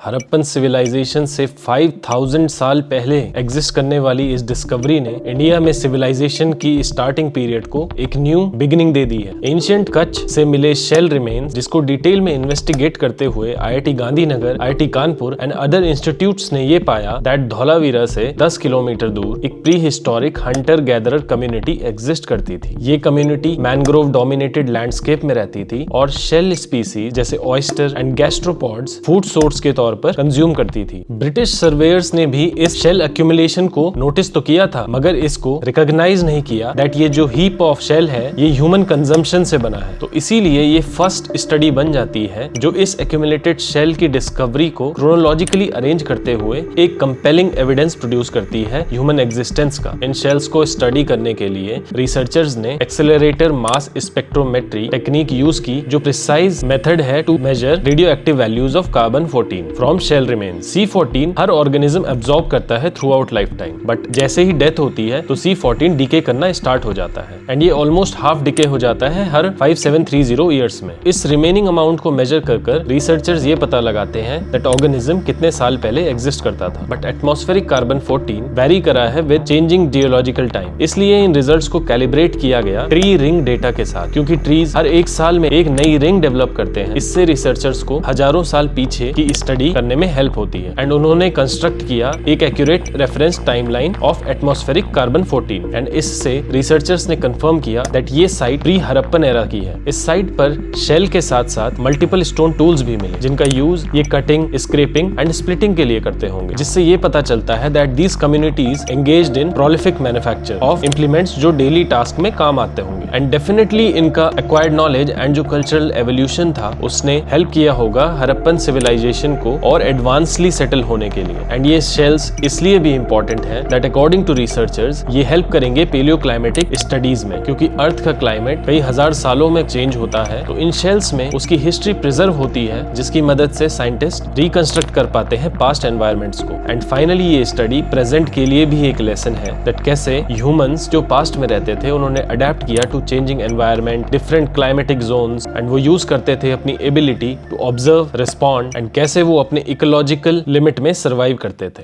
Harappan civilisation से 5000 साल पहले एग्जिस्ट करने वाली इस डिस्कवरी ने इंडिया में सिविलाइजेशन की स्टार्टिंग पीरियड को एक न्यू बिगिनिंग दे दी है। एंशिएंट कच्छ से मिले शेल रिमेन्स, जिसको डिटेल में इन्वेस्टिगेट करते हुए IIT Gandhinagar, IIT Kanpur and other institutes ने ये पाया दैट धौलावीरा से 10 किलोमीटर दूर एक pre historic Hunter gatherer community exist करती थी। ये कम्युनिटी मैनग्रोव डोमिनेटेड लैंडस्केप में रहती थी और शेल स्पीसीज जैसे ऑयस्टर एंड गैस्ट्रोपॉड्स फूड सोर्स के तौर पर कंज्यूम करती थी। ब्रिटिश सर्वेयर्स ने भी इस शेल एक्यूमुलेशन को नोटिस तो किया था, मगर इसको रिकॉग्नाइज नहीं किया दैट ये जो हीप ऑफ शेल है ये ह्यूमन कंजम्पशन से बना है। तो इसीलिए ये फर्स्ट स्टडी बन जाती है जो इस एक्यूमुलेटेड शेल की डिस्कवरी को क्रोनोलॉजिकली अरेंज करते हुए एक कंपेलिंग एविडेंस प्रोड्यूस करती है ह्यूमन एग्जिस्टेंस का। इन शेल्स को स्टडी करने के लिए रिसर्चर्स ने accelerator mass spectrometry technique use की, जो प्रिसाइज मेथड है to measure radioactive values of carbon 14 from shell remains. C14 हर ऑर्गेनिज्म एब्जॉर्ब करता है throughout lifetime, but जैसे ही डेथ होती है तो C14 डीके करना स्टार्ट हो जाता है एंड ये ऑलमोस्ट हाफ डीके हो जाता है हर 5730 ईयर्स में। इस रिमेनिंग अमाउंट को मेजर कर रिसर्चर्स ये पता लगाते हैं दैट ऑर्गेनिज्म कितने साल पहले एग्जिस्ट करता था। बट एटमॉस्फेरिक कार्बन 14 वेरी करा है विद चेंजिंग जियोलॉजिकल टाइम, इसलिए इन रिजल्ट्स को कैलिब्रेट किया गया ट्री रिंग डेटा के साथ, क्योंकि ट्रीज हर एक साल में एक नई रिंग डेवलप करते हैं। इससे रिसर्चर्स को हजारों साल पीछे की स्टडी करने में हेल्प होती है एंड उन्होंने कंस्ट्रक्ट किया एक accurate reference timeline of atmospheric carbon 14 and इससे रिसर्चर्स ने कंफर्म किया दैट ये साइट प्री हड़प्पन एरा की है। इस साइट पर शेल के साथ साथ मल्टीपल स्टोन टूल्स भी मिले, जिनका यूज ये कटिंग, स्क्रैपिंग एंड स्प्लिटिंग के लिए करते होंगे, जिससे ये पता चलता है that these communities engaged in prolific manufacture of implements जो डेली टास्क में काम आते होंगे। एंड डेफिनेटली इनका एक्वायर्ड नॉलेज एंड जो कल्चरल एवोल्यूशन था उसने हेल्प किया होगा हड़प्पन सिविलाइजेशन को और एडवांसली सेटल होने के लिए। एंड ये शेल्स इसलिए भी इंपॉर्टेंट है दैट अकॉर्डिंग टू रिसर्चर्स ये हेल्प करेंगे पेलियोक्लाइमेटिक स्टडीज में, क्योंकि अर्थ का क्लाइमेट कई हजार सालों में चेंज होता है। तो इन शेल्स में उसकी हिस्ट्री प्रिजर्व होती है, जिसकी मदद से साइंटिस्ट रिकंस्ट्रक्ट कर पाते हैं पास्ट एनवायरमेंट्स को। एंड फाइनली ये स्टडी प्रेजेंट के लिए भी एक लेसन है दैट कैसे ह्यूमंस जो पास्ट में रहते थे उन्होंने अडेप्ट किया to changing environment, different climatic zones, and वो यूज करते थे अपनी ability to observe, respond and कैसे वो अपने इकोलॉजिकल लिमिट में सर्वाइव करते थे।